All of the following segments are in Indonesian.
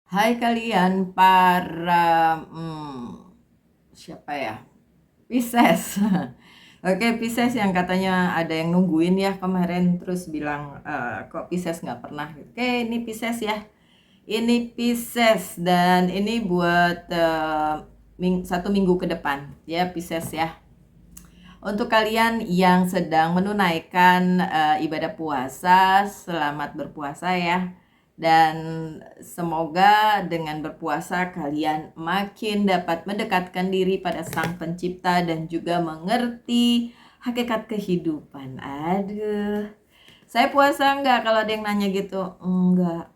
Hai kalian para siapa ya? Pisces. Oke, Pisces yang katanya ada yang nungguin ya kemarin terus bilang kok Pisces nggak pernah. Oke, ini Pisces ya. Ini Pisces dan ini buat 1 minggu ke depan ya Pisces ya. Untuk kalian yang sedang menunaikan ibadah puasa, selamat berpuasa ya. Dan semoga dengan berpuasa kalian makin dapat mendekatkan diri pada Sang Pencipta dan juga mengerti hakikat kehidupan. Aduh, saya puasa enggak? Kalau ada yang nanya gitu, enggak.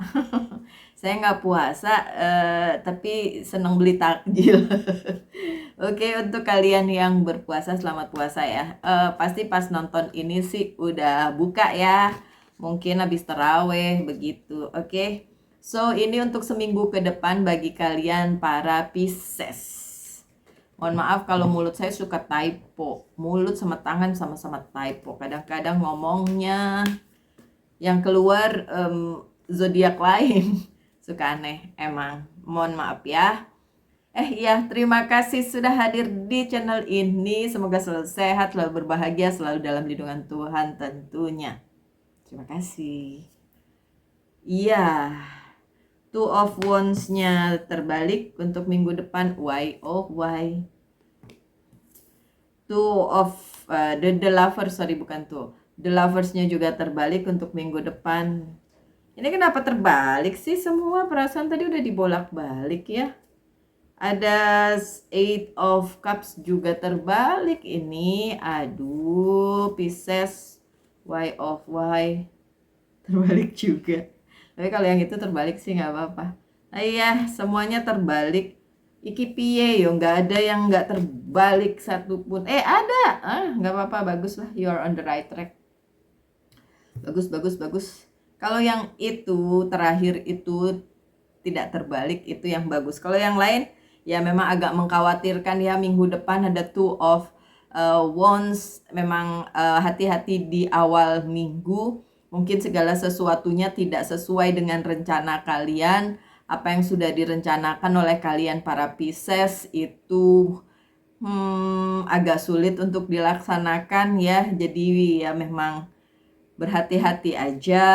Saya nggak puasa, tapi seneng beli takjil. Oke, untuk kalian yang berpuasa, selamat puasa ya. Pasti pas nonton ini sih udah buka ya. Mungkin habis taraweh begitu. Oke. So, ini untuk seminggu ke depan bagi kalian para Pisces. Mohon maaf kalau mulut saya suka typo. Mulut sama tangan sama-sama typo. Kadang-kadang ngomongnya yang keluar zodiak lain. Suka aneh emang. Mohon maaf ya. Iya, terima kasih sudah hadir di channel ini. Semoga selalu sehat, selalu berbahagia, selalu dalam lindungan Tuhan tentunya. Terima kasih. Iya, Two of Wands-nya terbalik untuk minggu depan. Why? Oh, why? Two of the Lovers, sorry bukan tuh. The Lovers-nya juga terbalik untuk minggu depan. Ini kenapa terbalik sih semua? Perasaan tadi udah dibolak-balik ya. Ada Eight of Cups juga terbalik ini. Aduh, Pisces, why of why terbalik juga. Tapi kalau yang itu terbalik sih nggak apa-apa. Nah iya, semuanya terbalik. Iki piye yo, nggak ada yang nggak terbalik satupun. Ada. Nggak apa-apa, bagus lah. You are on the right track. Bagus, bagus, bagus. Kalau yang itu terakhir itu tidak terbalik, itu yang bagus. Kalau yang lain ya memang agak mengkhawatirkan ya. Minggu depan ada Two of Wands. Memang hati-hati di awal minggu. Mungkin segala sesuatunya tidak sesuai dengan rencana kalian. Apa yang sudah direncanakan oleh kalian para Pisces itu agak sulit untuk dilaksanakan ya. Jadi ya memang berhati-hati aja,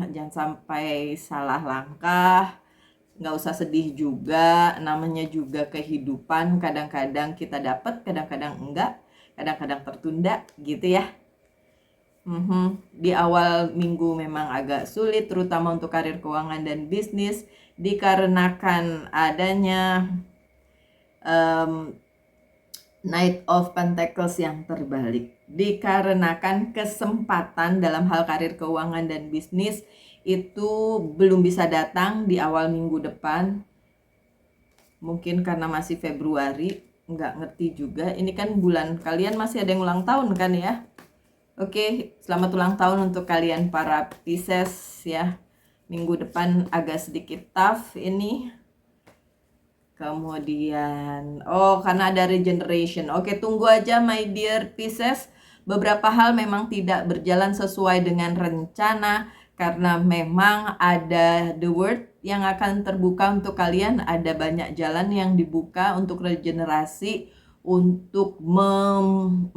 jangan sampai salah langkah. Nggak usah sedih juga, namanya juga kehidupan. Kadang-kadang kita dapat, kadang-kadang enggak, kadang-kadang tertunda gitu ya. Di awal minggu memang agak sulit, terutama untuk karir keuangan dan bisnis, dikarenakan adanya Knight of Pentacles yang terbalik. Dikarenakan kesempatan dalam hal karir keuangan dan bisnis itu belum bisa datang di awal minggu depan. Mungkin karena masih Februari, nggak ngerti juga. Ini kan bulan kalian masih ada yang ulang tahun kan ya. Oke, selamat ulang tahun untuk kalian para Pisces ya. Minggu depan agak sedikit tough ini. Kemudian, karena ada regeneration. Oke, tunggu aja my dear Pisces. Beberapa hal memang tidak berjalan sesuai dengan rencana karena memang ada the word yang akan terbuka untuk kalian. Ada banyak jalan yang dibuka untuk regenerasi, untuk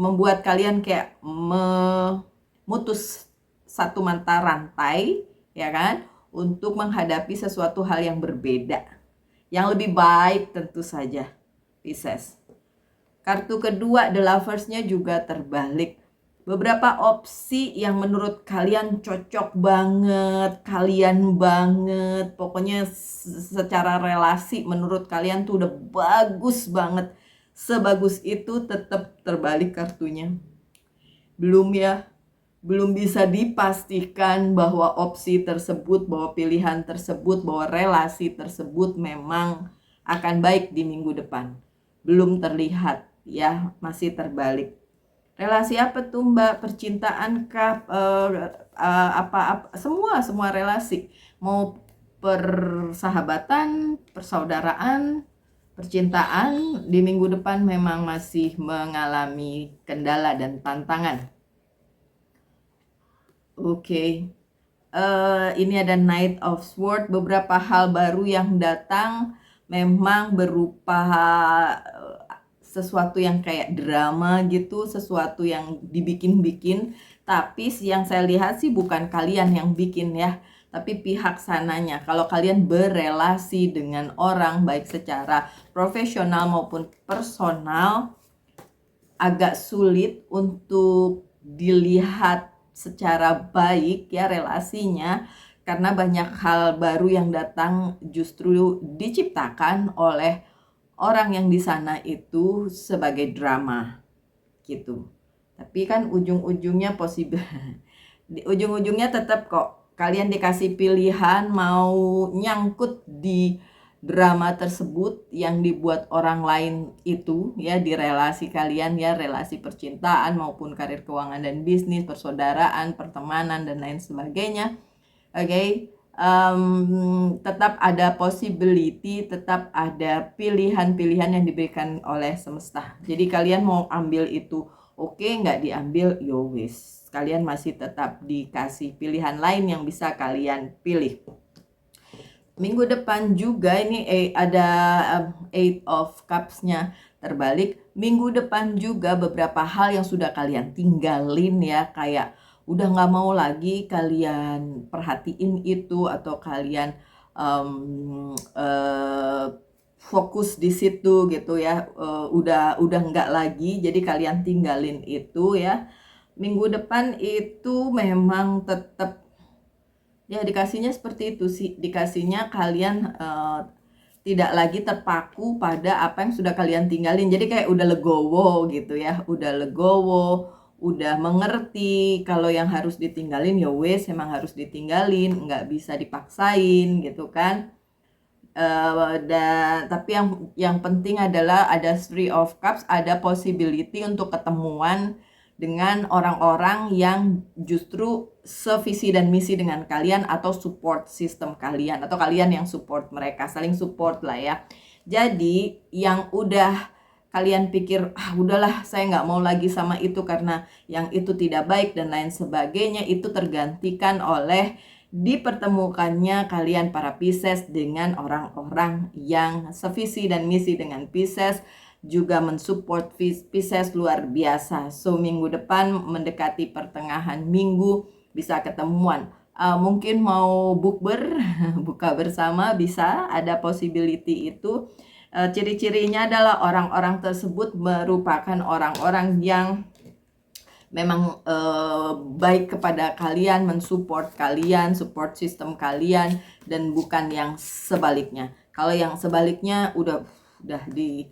membuat kalian kayak memutus satu mata rantai, ya kan? Untuk menghadapi sesuatu hal yang berbeda, yang lebih baik tentu saja, Pisces. Kartu kedua, The Lovers-nya juga terbalik. Beberapa opsi yang menurut kalian cocok banget, kalian banget, pokoknya secara relasi menurut kalian tuh udah bagus banget. Sebagus itu tetap terbalik kartunya. Belum bisa dipastikan bahwa opsi tersebut, bahwa pilihan tersebut, bahwa relasi tersebut memang akan baik di minggu depan. Belum terlihat ya, masih terbalik. Relasi apa tuh Mbak? Percintaan kah? Apa semua relasi. Mau persahabatan, persaudaraan, percintaan di minggu depan memang masih mengalami kendala dan tantangan. Oke. ini ada Knight of Swords, beberapa hal baru yang datang memang berupa sesuatu yang kayak drama gitu, sesuatu yang dibikin-bikin, tapi yang saya lihat sih bukan kalian yang bikin ya, tapi pihak sananya. Kalau kalian berelasi dengan orang baik secara profesional maupun personal, agak sulit untuk dilihat secara baik ya relasinya, karena banyak hal baru yang datang justru diciptakan oleh orang yang di sana itu sebagai drama gitu. Tapi kan ujung-ujungnya ujung-ujungnya tetap kok kalian dikasih pilihan mau nyangkut di drama tersebut yang dibuat orang lain itu ya, di relasi kalian ya, relasi percintaan maupun karir, keuangan dan bisnis, persaudaraan, pertemanan dan lain sebagainya. Oke, tetap ada possibility, tetap ada pilihan-pilihan yang diberikan oleh semesta. Jadi kalian mau ambil itu oke, nggak diambil yo wis, kalian masih tetap dikasih pilihan lain yang bisa kalian pilih. Minggu depan juga ini ada Eight of Cups-nya terbalik. Minggu depan juga beberapa hal yang sudah kalian tinggalin ya, kayak udah nggak mau lagi kalian perhatiin itu, atau kalian fokus di situ gitu ya, udah nggak lagi, jadi kalian tinggalin itu ya. Minggu depan itu memang tetap ya dikasihnya seperti itu sih, dikasihnya kalian tidak lagi terpaku pada apa yang sudah kalian tinggalin. Jadi kayak udah legowo gitu ya, udah legowo, udah mengerti kalau yang harus ditinggalin ya wes emang harus ditinggalin, nggak bisa dipaksain gitu kan. Dan tapi yang penting adalah ada Three of Cups, ada possibility untuk ketemuan dengan orang-orang yang justru sevisi dan misi dengan kalian, atau support system kalian, atau kalian yang support mereka, saling support lah ya. Jadi yang udah kalian pikir udahlah saya nggak mau lagi sama itu karena yang itu tidak baik dan lain sebagainya, itu tergantikan oleh dipertemukannya kalian para Pisces dengan orang-orang yang sevisi dan misi dengan Pisces, juga mensupport Pisces luar biasa. So minggu depan mendekati pertengahan minggu bisa ketemuan. Mungkin mau bukber, buka bersama, bisa ada possibility itu. Ciri-cirinya adalah orang-orang tersebut merupakan orang-orang yang memang baik kepada kalian, mensupport kalian, support sistem kalian, dan bukan yang sebaliknya. Kalau yang sebaliknya udah di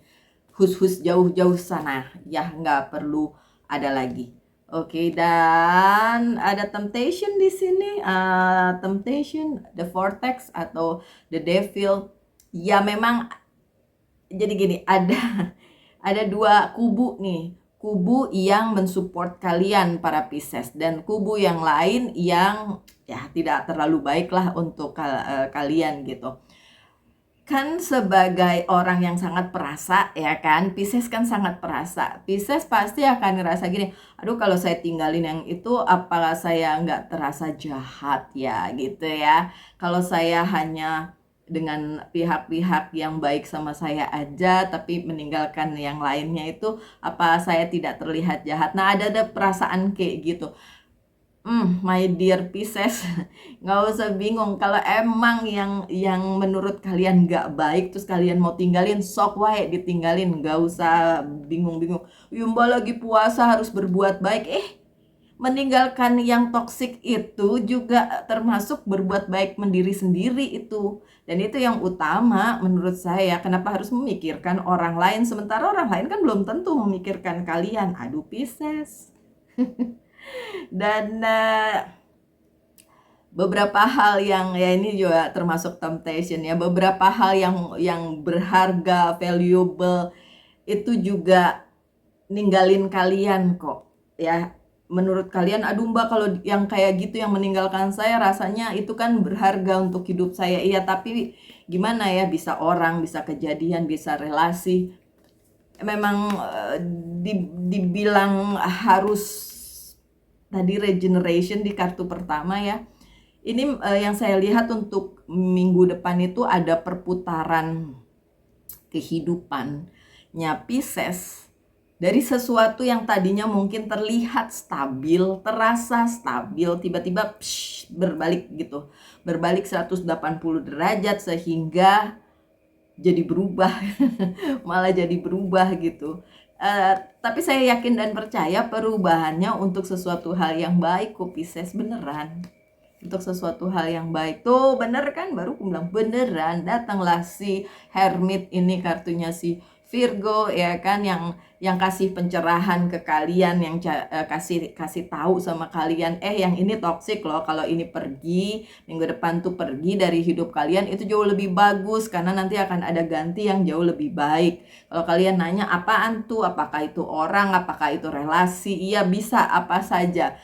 hus-hus jauh-jauh sana ya, nggak perlu ada lagi. Oke, dan ada temptation di sini, temptation, the vortex atau the devil. Ya memang jadi gini, ada dua kubu nih, kubu yang mensupport kalian para Pisces, dan kubu yang lain yang ya tidak terlalu baik lah untuk kalian gitu. Kan sebagai orang yang sangat perasa ya kan, Pisces kan sangat perasa. Pisces pasti akan ngerasa gini, aduh kalau saya tinggalin yang itu apakah saya nggak terasa jahat ya gitu ya. Kalau saya hanya dengan pihak-pihak yang baik sama saya aja tapi meninggalkan yang lainnya, itu apa saya tidak terlihat jahat. Nah ada perasaan kayak gitu. My dear Pisces, nggak usah bingung. Kalau emang yang menurut kalian nggak baik terus kalian mau tinggalin, sok wae ditinggalin, nggak usah bingung-bingung. Yumba lagi puasa harus berbuat baik. Meninggalkan yang toksik itu juga termasuk berbuat baik mendiri sendiri itu. Dan itu yang utama menurut saya. Kenapa harus memikirkan orang lain sementara orang lain kan belum tentu memikirkan kalian. Aduh Pisces. Dan beberapa hal yang ya ini juga termasuk temptation ya, beberapa hal yang berharga, valuable itu juga ninggalin kalian kok ya. Menurut kalian, aduh mbak kalau yang kayak gitu yang meninggalkan saya, rasanya itu kan berharga untuk hidup saya. Iya tapi gimana ya, bisa orang, bisa kejadian, bisa relasi, memang dibilang harus tadi regeneration di kartu pertama ya, ini yang saya lihat untuk minggu depan itu ada perputaran kehidupannya Pisces. Dari sesuatu yang tadinya mungkin terlihat stabil, terasa stabil, tiba-tiba berbalik gitu. Berbalik 180 derajat sehingga jadi berubah. Malah jadi berubah gitu. Tapi saya yakin dan percaya perubahannya untuk sesuatu hal yang baik kok Pisces, beneran. Untuk sesuatu hal yang baik. Tuh bener kan, baru aku bilang beneran. Datanglah si Hermit ini, kartunya si Virgo ya kan, yang kasih pencerahan ke kalian, yang kasih tahu sama kalian, yang ini toksik loh, kalau ini pergi minggu depan tuh, pergi dari hidup kalian itu jauh lebih bagus karena nanti akan ada ganti yang jauh lebih baik. Kalau kalian nanya apaan tuh, apakah itu orang, apakah itu relasi, iya bisa apa saja.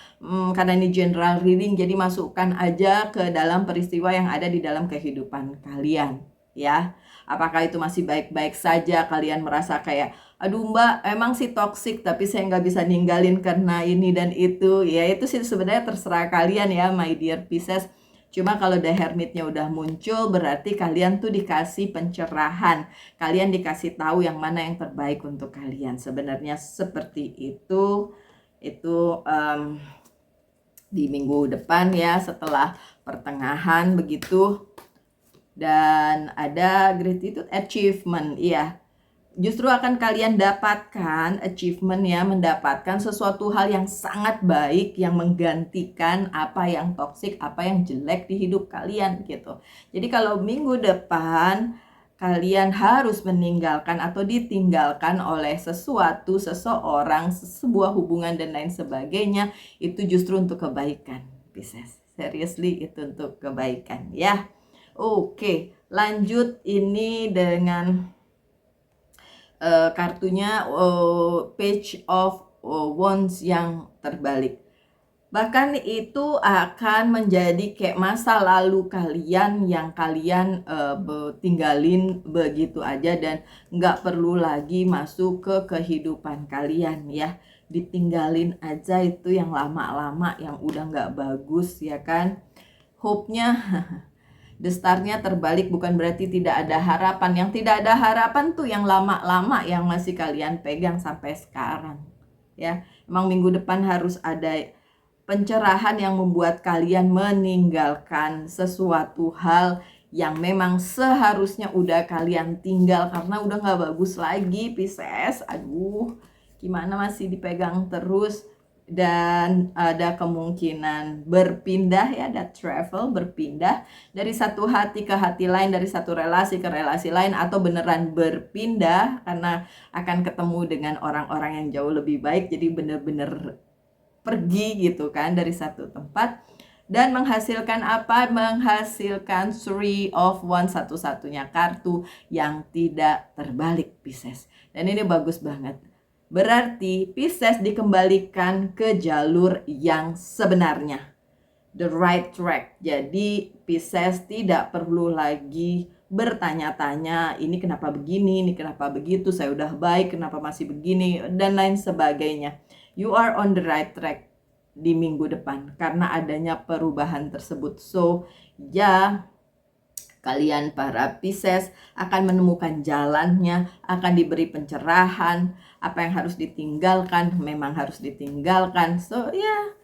Karena ini general reading, jadi masukkan aja ke dalam peristiwa yang ada di dalam kehidupan kalian ya. Apakah itu masih baik-baik saja, kalian merasa kayak aduh mbak emang sih toksik tapi saya nggak bisa ninggalin karena ini dan itu, ya itu sih sebenarnya terserah kalian ya my dear Pisces. Cuma kalau The Hermitnya udah muncul, berarti kalian tuh dikasih pencerahan, kalian dikasih tahu yang mana yang terbaik untuk kalian. Sebenarnya seperti itu di minggu depan ya, setelah pertengahan begitu. Dan ada gratitude achievement, iya. Justru akan kalian dapatkan achievement ya, mendapatkan sesuatu hal yang sangat baik yang menggantikan apa yang toksik, apa yang jelek di hidup kalian gitu. Jadi kalau minggu depan kalian harus meninggalkan atau ditinggalkan oleh sesuatu, seseorang, sebuah hubungan dan lain sebagainya, itu justru untuk kebaikan Pisces. Seriously, itu untuk kebaikan ya. Oke, lanjut ini dengan kartunya Page of Wands yang terbalik. Bahkan itu akan menjadi kayak masa lalu kalian yang kalian tinggalin begitu aja dan nggak perlu lagi masuk ke kehidupan kalian ya. Ditinggalin aja itu yang lama-lama, yang udah nggak bagus ya kan. Hope-nya The Star-nya terbalik, bukan berarti tidak ada harapan. Yang tidak ada harapan tuh yang lama-lama yang masih kalian pegang sampai sekarang. Ya, emang minggu depan harus ada pencerahan yang membuat kalian meninggalkan sesuatu hal yang memang seharusnya udah kalian tinggal karena udah gak bagus lagi Pisces. Aduh, gimana masih dipegang terus. Dan ada kemungkinan berpindah ya, ada travel, berpindah dari satu hati ke hati lain, dari satu relasi ke relasi lain, atau beneran berpindah karena akan ketemu dengan orang-orang yang jauh lebih baik. Jadi bener-bener pergi gitu kan dari satu tempat. Dan menghasilkan apa? Menghasilkan Three of Wands, satu-satunya kartu yang tidak terbalik Pisces. Dan ini bagus banget. Berarti Pisces dikembalikan ke jalur yang sebenarnya, the right track. Jadi Pisces tidak perlu lagi bertanya-tanya, ini kenapa begini, ini kenapa begitu, saya udah baik, kenapa masih begini, dan lain sebagainya. You are on the right track di minggu depan karena adanya perubahan tersebut. So ya, kalian para Pisces akan menemukan jalannya, akan diberi pencerahan, apa yang harus ditinggalkan memang harus ditinggalkan. So ya,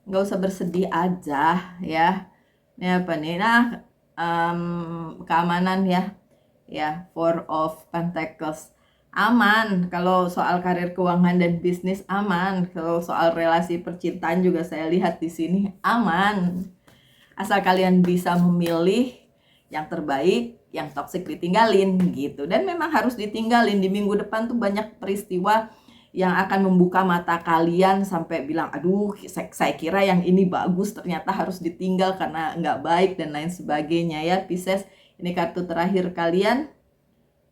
nggak usah bersedih aja ya. Ini apa nih? Nah, keamanan ya, Four of Pentacles. Aman kalau soal karir, keuangan dan bisnis, aman. Kalau soal relasi percintaan juga saya lihat di sini aman. Asal kalian bisa memilih yang terbaik, yang toksik ditinggalin gitu. Dan memang harus ditinggalin. Di minggu depan tuh banyak peristiwa yang akan membuka mata kalian sampai bilang, aduh saya kira yang ini bagus, ternyata harus ditinggal karena nggak baik dan lain sebagainya ya Pisces. Ini kartu terakhir kalian,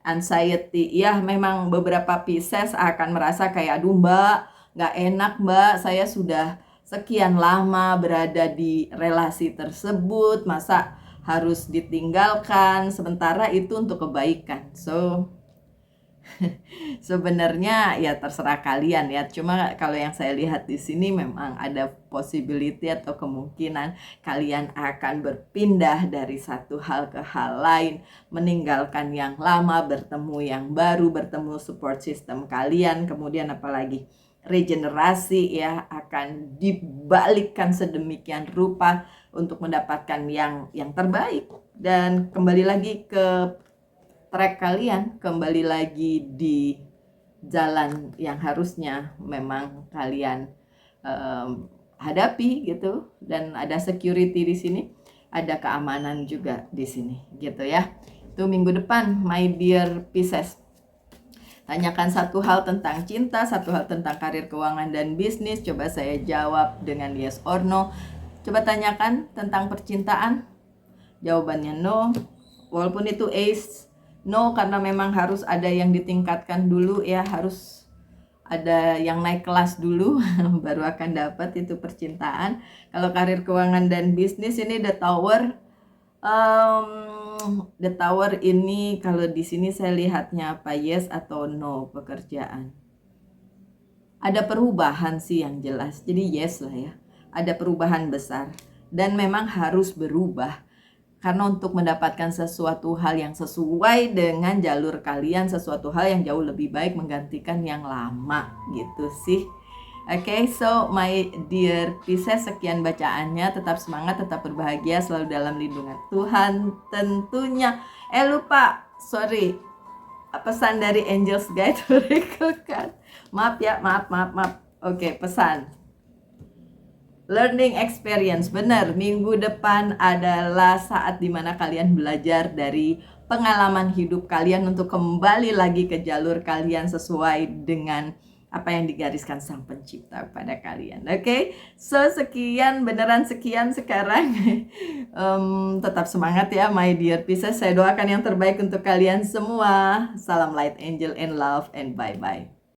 anxiety. Ya memang beberapa Pisces akan merasa kayak, aduh mbak, nggak enak mbak, saya sudah sekian lama berada di relasi tersebut, masa harus ditinggalkan, sementara itu untuk kebaikan. So Sebenarnya ya terserah kalian ya. Cuma kalau yang saya lihat di sini memang ada possibility atau kemungkinan kalian akan berpindah dari satu hal ke hal lain, meninggalkan yang lama, bertemu yang baru, bertemu support system kalian, kemudian apalagi regenerasi ya akan dibalikkan sedemikian rupa untuk mendapatkan yang terbaik dan kembali lagi ke track kalian, kembali lagi di jalan yang harusnya memang kalian hadapi gitu, dan ada security di sini, ada keamanan juga di sini gitu ya. Itu minggu depan my dear Pisces. Tanyakan satu hal tentang cinta, satu hal tentang karir, keuangan, dan bisnis. Coba saya jawab dengan yes or no. Coba tanyakan tentang percintaan. Jawabannya no. Walaupun itu ace, no, karena memang harus ada yang ditingkatkan dulu ya. Harus ada yang naik kelas dulu baru akan dapat itu percintaan. Kalau karir, keuangan, dan bisnis ini the tower. The tower ini kalau di sini saya lihatnya apa, yes atau no pekerjaan. Ada perubahan sih yang jelas, jadi yes lah ya. Ada perubahan besar dan memang harus berubah. Karena untuk mendapatkan sesuatu hal yang sesuai dengan jalur kalian, sesuatu hal yang jauh lebih baik menggantikan yang lama gitu sih. Oke, so my dear Pisces, sekian bacaannya. Tetap semangat, tetap berbahagia, selalu dalam lindungan Tuhan tentunya. Lupa, sorry, pesan dari Angels Guide Oracle Card. Maaf ya, maaf. Oke, pesan. Learning experience, benar. Minggu depan adalah saat dimana kalian belajar dari pengalaman hidup kalian untuk kembali lagi ke jalur kalian sesuai dengan apa yang digariskan Sang Pencipta pada kalian. Oke, so sekian, beneran sekian sekarang. Tetap semangat ya my dear Pisces. Saya doakan yang terbaik untuk kalian semua. Salam light, angel, and love, and bye-bye.